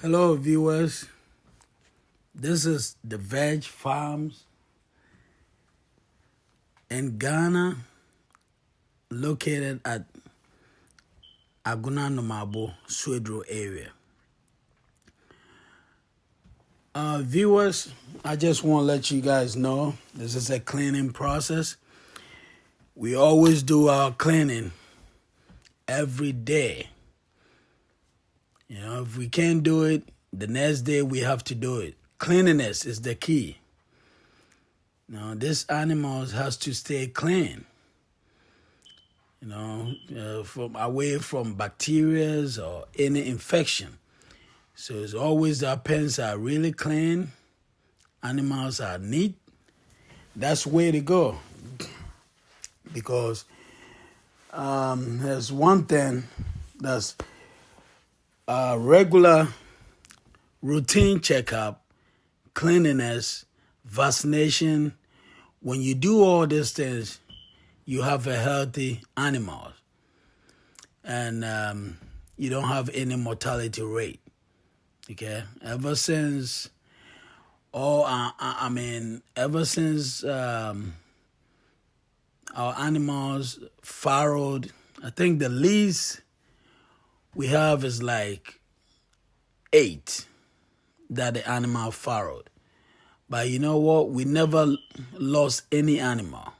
Hello, viewers. This is the Veg Farms in Ghana, located at Aguna Nomabo, Swedro area. Viewers, I just want to let you guys know this is a cleaning process. We always do our cleaning every day. You know, if we can't do it, the next day we have to do it. Cleanliness is the key. Now, this animals has to stay clean. You know, from away from bacteria or any infection. So it's always our pens are really clean, animals are neat. That's the way to go. Because there's one thing that's a regular routine checkup, cleanliness, vaccination. When you do all these things, you have a healthy animal. And you don't have any mortality rate. Okay? Ever since our animals farrowed, I think the least we have is like 8 that the animal farrowed. But you know what? We never lost any animal.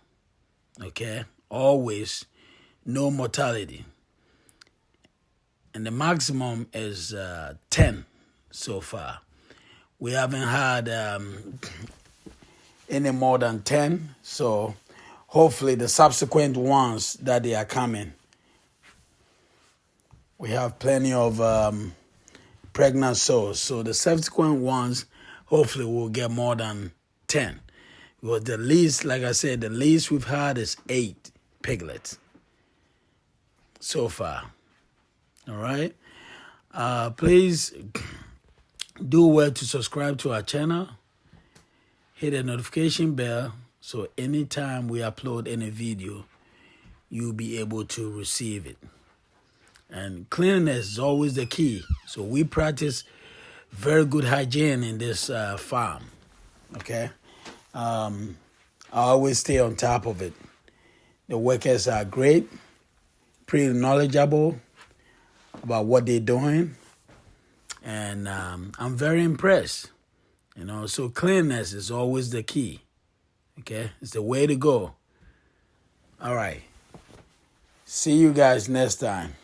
Okay? Always no mortality. And the maximum is 10 so far. We haven't had any more than 10. So hopefully the subsequent ones that they are coming, we have plenty of pregnant souls. So the subsequent ones, hopefully we'll get more than 10. Because the least, like I said, the least we've had is 8 piglets so far. All right? Please do well to subscribe to our channel. Hit the notification bell so anytime we upload any video, you'll be able to receive it. And cleanliness is always the key. So we practice very good hygiene in this farm. Okay? I always stay on top of it. The workers are great, pretty knowledgeable about what they're doing. And I'm very impressed. You know, so cleanliness is always the key. Okay? It's the way to go. All right. See you guys next time.